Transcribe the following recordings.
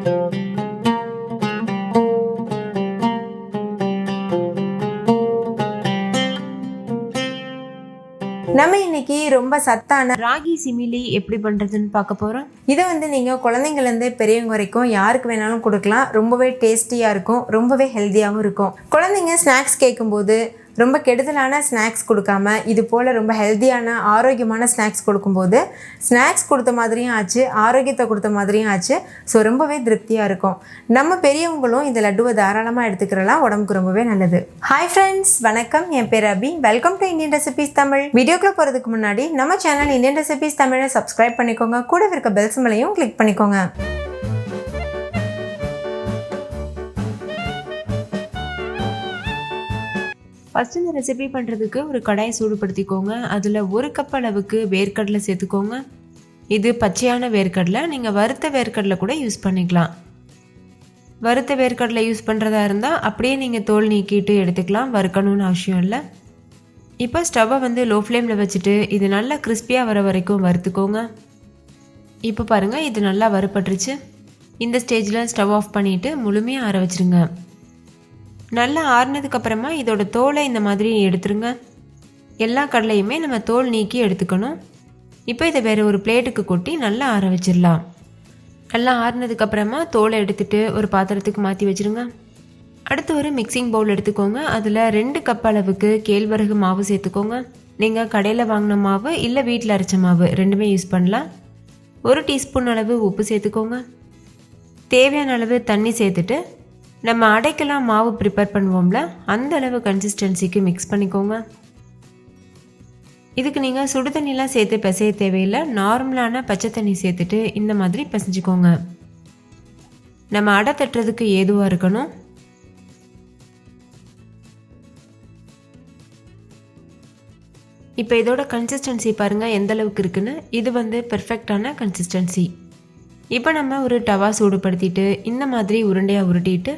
நம்ம இன்னைக்கு ரொம்ப சத்தான ராகி சிமிலி எப்படி பண்ணுறதுன்னு பார்க்க போகிறோம். இதை நீங்கள் குழந்தைங்கலேருந்து பெரியவங்க வரைக்கும் யாருக்கு வேணாலும் கொடுக்கலாம். ரொம்பவே டேஸ்டியாக இருக்கும், ரொம்பவே ஹெல்த்தியாகவும் இருக்கும். குழந்தைங்க ஸ்நாக்ஸ் கேட்கும்போது ரொம்ப கெடுதலான ஸ்நாக்ஸ் கொடுக்காம இது போல் ரொம்ப ஹெல்த்தியான ஆரோக்கியமான ஸ்நாக்ஸ் கொடுக்கும்போது ஸ்நாக்ஸ் கொடுத்த மாதிரியும் ஆச்சு, ஆரோக்கியத்தை கொடுத்த மாதிரியும் ஆச்சு. ஸோ ரொம்பவே திருப்தியாக இருக்கும். நம்ம பெரியவங்களும் இந்த லட்டுவை தாராளமாக எடுத்துக்கிறலாம், உடம்புக்கு ரொம்பவே நல்லது. ஹாய் ஃப்ரெண்ட்ஸ், வணக்கம். என் பேர் Abhi. Welcome to Indian recipes Tamil. வீடியோக்குள்ளே போகிறதுக்கு முன்னாடி நம்ம சேனல் இந்தியன் ரெசிபீஸ் தமிழை சப்ஸ்கிரைப் பண்ணிக்கோங்க. கூட இருக்க பெல் சிம்பலையும் கிளிக் பண்ணிக்கோங்க. ஃபஸ்ட்டு இந்த ரெசிபி பண்ணுறதுக்கு ஒரு கடாயை சூடுபடுத்திக்கோங்க. அதில் 1 கப் அளவுக்கு வேர்க்கடலை சேர்த்துக்கோங்க. இது பச்சையான வேர்க்கடலை, நீங்கள் வறுத்த வேர்க்கடலை கூட யூஸ் பண்ணிக்கலாம். வறுத்த வேர்க்கடலை யூஸ் பண்ணுறதா இருந்தால் அப்படியே நீங்கள் தோல் நீக்கிட்டு எடுத்துக்கலாம், வறுக்கணும்னு அவசியம் இல்லை. இப்போ ஸ்டவ்வை லோ ஃப்ளேமில் வச்சுட்டு இது நல்லா கிறிஸ்பியாக வர வரைக்கும் வறுத்துக்கோங்க. இப்போ பாருங்கள், இது நல்லா வறுப்பட்டுருச்சு. இந்த ஸ்டேஜில் ஸ்டவ் ஆஃப் பண்ணிவிட்டு முழுமையாக ஆற வச்சுருங்க. நல்லா ஆறுனதுக்கப்புறமா இதோட தோலை இந்த மாதிரி எடுத்துருங்க. எல்லா கடலையுமே நம்ம தோல் நீக்கி எடுத்துக்கணும். இப்போ இதை வேறு ஒரு பிளேட்டுக்கு கொட்டி நல்லா ஆற வச்சிடலாம். நல்லா ஆறுனதுக்கப்புறமா தோலை எடுத்துகிட்டு ஒரு பாத்திரத்துக்கு மாற்றி வச்சுருங்க. அடுத்து ஒரு மிக்சிங் பவுல் எடுத்துக்கோங்க. அதில் 2 கப் அளவுக்கு கேழ்வரகு மாவு சேர்த்துக்கோங்க. நீங்கள் கடையில் வாங்கின மாவு இல்லை வீட்டில் அரைச்ச மாவு ரெண்டுமே யூஸ் பண்ணலாம். 1 டீஸ்பூன் அளவு உப்பு சேர்த்துக்கோங்க. தேவையான அளவு தண்ணி சேர்த்துட்டு நம்ம அடைக்கெல்லாம் மாவு ப்ரிப்பேர் பண்ணுவோம்ல, அந்த அளவு கன்சிஸ்டன்சிக்கு மிக்ஸ் பண்ணிக்கோங்க. இதுக்கு நீங்கள் சுடு தண்ணிலாம் சேர்த்து பிசைய தேவையில்லை. நார்மலான பச்சை தண்ணி சேர்த்துட்டு இந்த மாதிரி பிசைஞ்சிக்கோங்க. நம்ம அடை தட்டுறதுக்கு ஏதுவாக இருக்கணும். இப்போ இதோட கன்சிஸ்டன்சி பாருங்கள் எந்த அளவுக்கு இருக்குன்னு. இது பெர்ஃபெக்டான கன்சிஸ்டன்சி. இப்போ நம்ம ஒரு டவா சூடுபடுத்திட்டு இந்த மாதிரி உருண்டையாக உருட்டிட்டு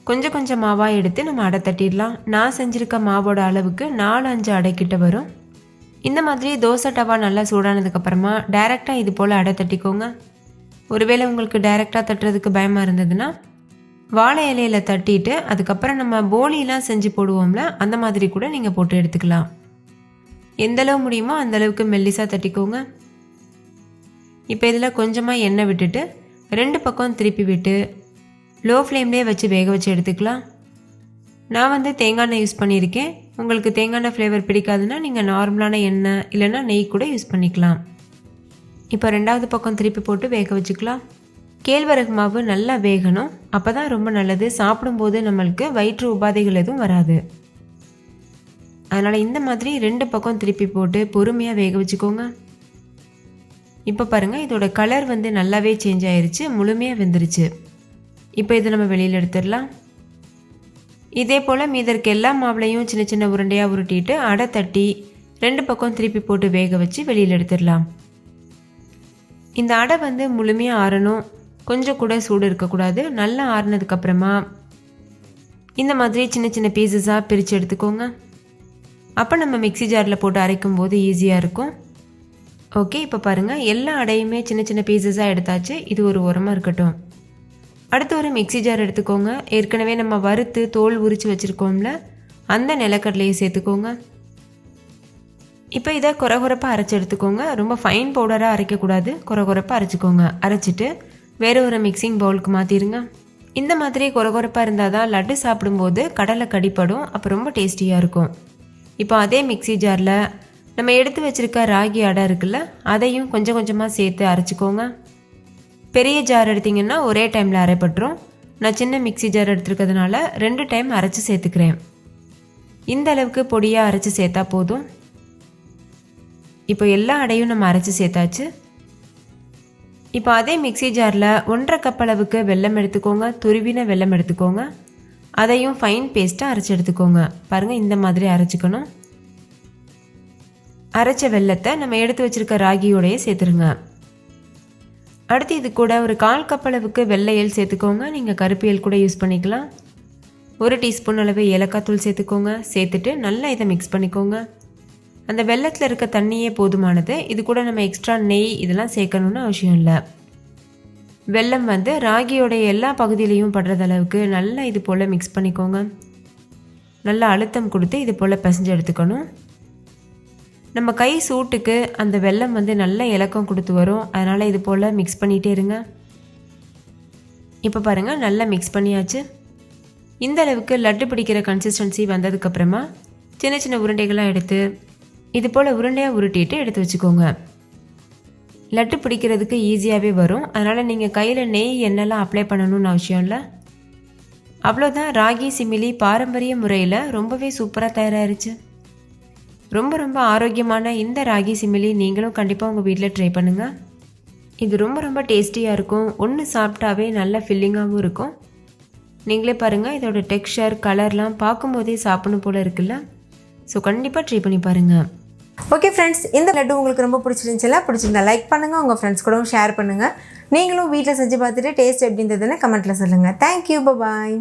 கொஞ்சம் கொஞ்சம் மாவாக எடுத்து நம்ம அடை தட்டிடலாம். நான் செஞ்சுருக்க மாவோட அளவுக்கு 4-5 அடைக்கிட்ட வரும். இந்த மாதிரி தோசை டவா நல்லா சூடானதுக்கப்புறமா டைரெக்டாக இது போல் அடை தட்டிக்கோங்க. ஒருவேளை உங்களுக்கு டைரெக்டாக தட்டுறதுக்கு பயமாக இருந்ததுன்னா வாழை இலையில் தட்டிட்டு அதுக்கப்புறம் நம்ம போலிலாம் செஞ்சு போடுவோம்ல, அந்த மாதிரி கூட நீங்கள் போட்டு எடுத்துக்கலாம். எந்தளவு முடியுமோ அந்தளவுக்கு மெல்லிசாக தட்டிக்கோங்க. இப்போ இதில் கொஞ்சமாக எண்ணெய் விட்டுட்டு 2 பக்கம் திருப்பி விட்டு லோ ஃப்ளேம்லேயே வச்சு வேக வச்சு எடுத்துக்கலாம். நான் தேங்காய் எண்ணெய் யூஸ் பண்ணியிருக்கேன். உங்களுக்கு தேங்காய் எண்ணெய் ஃப்ளேவர் பிடிக்காதுன்னா நீங்கள் நார்மலான எண்ணெய் இல்லைன்னா நெய் கூட யூஸ் பண்ணிக்கலாம். இப்போ 2வது பக்கம் திருப்பி போட்டு வேக வச்சுக்கலாம். கேழ்வரகு மாவு நல்லா வேகணும், அப்போ தான் ரொம்ப நல்லது. சாப்பிடும்போது நம்மளுக்கு வயிற்று உபாதைகள் எதுவும் வராது. அதனால் இந்த மாதிரி 2 பக்கம் திருப்பி போட்டு பொறுமையாக வேக வச்சுக்கோங்க. இப்போ பாருங்கள், இதோட கலர் நல்லாவே சேஞ்ச் ஆயிடுச்சு, முழுமையாக வெந்துருச்சு. இப்போ இதை நம்ம வெளியில் எடுத்துடலாம். இதே போல் மீதற்கு எல்லா மாவுலையும் சின்ன சின்ன உருண்டையாக உருட்டிட்டு அடை தட்டி 2 பக்கம் திருப்பி போட்டு வேக வச்சு வெளியில் எடுத்துடலாம். இந்த அடை முழுமையாக ஆறணும், கொஞ்சம் கூட சூடு இருக்கக்கூடாது. நல்லா ஆறுனதுக்கப்புறமா இந்த மாதிரி சின்ன சின்ன பீசஸாக பிரித்து எடுத்துக்கோங்க. அப்போ நம்ம மிக்ஸி ஜாரில் போட்டு அரைக்கும் போது ஈஸியாக இருக்கும். ஓகே, இப்போ பாருங்கள், எல்லா அடையுமே சின்ன சின்ன பீசஸாக எடுத்தாச்சு. இது ஒரு உரமாக இருக்கட்டும். அடுத்து ஒரு மிக்ஸி ஜார் எடுத்துக்கோங்க. ஏற்கனவே நம்ம வறுத்து தோல் உரித்து வச்சுருக்கோம்ல, அந்த நிலக்கடலையை சேர்த்துக்கோங்க. இப்போ இதை குறகுறப்பாக அரைச்சி எடுத்துக்கோங்க. ரொம்ப ஃபைன் பவுடராக அரைக்கக்கூடாது, குறகுறப்பாக அரைச்சிக்கோங்க. அரைச்சிட்டு வேறு ஒரு மிக்சிங் பவுலுக்கு மாற்றிடுங்க. இந்த மாதிரி குறகுறப்பாக இருந்தால் தான் லட்டு சாப்பிடும்போது கடலை கடிப்படும், அப்போ ரொம்ப டேஸ்டியாக இருக்கும். இப்போ அதே மிக்ஸி ஜாரில் நம்ம எடுத்து வச்சுருக்க ராகி அடை இருக்குல்ல, அதையும் கொஞ்சம் கொஞ்சமாக சேர்த்து அரைச்சிக்கோங்க. பெரிய ஜார் எடுத்திங்கன்னா ஒரே டைமில் அரைப்பட்டுரும். நான் சின்ன மிக்ஸி ஜார் எடுத்துருக்கிறதுனால 2 டைம் அரைச்சி சேர்த்துக்கிறேன். இந்த அளவுக்கு பொடியாக அரைச்சி சேர்த்தா போதும். இப்போ எல்லா அடையும் நம்ம அரைச்சி சேர்த்தாச்சு. இப்போ அதே மிக்ஸி ஜாரில் 1.5 கப் அளவுக்கு வெல்லம் எடுத்துக்கோங்க. துருவின வெல்லம் எடுத்துக்கோங்க. அதையும் ஃபைன் பேஸ்ட்டாக அரைச்சி எடுத்துக்கோங்க. பாருங்கள், இந்த மாதிரி அரைச்சிக்கணும். அரைச்ச வெல்லத்தை நம்ம எடுத்து வச்சுருக்க ராகியோடையே சேர்த்துருங்க. அடுத்து இது கூட ஒரு 1/4 கப் அளவுக்கு வெள்ளை எள் சேர்த்துக்கோங்க. நீங்கள் கருப்பு எள் கூட யூஸ் பண்ணிக்கலாம். 1 டீஸ்பூன் அளவு ஏலக்காய் தூள் சேர்த்துக்கோங்க. சேர்த்துட்டு நல்லா இதை மிக்ஸ் பண்ணிக்கோங்க. அந்த வெள்ளத்தில் இருக்க தண்ணியே போதுமானது. இது கூட நம்ம எக்ஸ்ட்ரா நெய் இதெல்லாம் சேர்க்கணுன்னு அவசியம் இல்லை. வெல்லம் வந்து ராகியோட எல்லா பகுதியிலையும் படுறது அளவுக்கு நல்லா இது போல் மிக்ஸ் பண்ணிக்கோங்க. நல்லா அழுத்தம் கொடுத்து இது போல் பிசைஞ்சு எடுத்துக்கணும். நம்ம கை சூட்டுக்கு அந்த வெல்லம் வந்து நல்ல இலக்கம் கொடுத்து வரும். அதனால் இது போல் மிக்ஸ் பண்ணிகிட்டே இருங்க. இப்போ பாருங்கள், நல்லா மிக்ஸ் பண்ணியாச்சு. இந்த அளவுக்கு லட்டு பிடிக்கிற கன்சிஸ்டன்சி வந்ததுக்கப்புறமா சின்ன சின்ன உருண்டைகளாக எடுத்து இது போல் உருண்டையாக உருட்டிட்டு எடுத்து வச்சுக்கோங்க. லட்டு பிடிக்கிறதுக்கு ஈஸியாகவே வரும். அதனால் நீங்கள் கையில் நெய் எண்ணெய்லாம் அப்ளை பண்ணணும்னு அவசியம் இல்லை. அவ்வளோதான், ராகி சிமிலி பாரம்பரிய முறையில் ரொம்பவே சூப்பராக தயாராகிருச்சு. ரொம்ப ரொம்ப ஆரோக்கியமான இந்த ராகி சிமிலி நீங்களும் கண்டிப்பாக உங்கள் வீட்டில் ட்ரை பண்ணுங்கள். இது ரொம்ப ரொம்ப டேஸ்டியாக இருக்கும். ஒன்று சாப்பிட்டாவே நல்ல ஃபில்லிங்காகவும் இருக்கும். நீங்களே பாருங்கள், இதோட டெக்ஸ்சர் கலர்லாம் பார்க்கும்போதே சாப்பிடணும் போல் இருக்குல்ல. ஸோ கண்டிப்பாக ட்ரை பண்ணி பாருங்கள். ஓகே ஃப்ரெண்ட்ஸ், இந்த லட்டு உங்களுக்கு ரொம்ப பிடிச்சிருந்துச்சுல, பிடிச்சிருந்தா லைக் பண்ணுங்கள், உங்கள் ஃப்ரெண்ட்ஸ் கூடவும் ஷேர் பண்ணுங்கள். நீங்களும் வீட்டில் செஞ்சு பார்த்துட்டு டேஸ்ட் எப்படி இருந்ததுன்னு கமெண்ட்டில் சொல்லுங்கள். தேங்க்யூ, பாய்.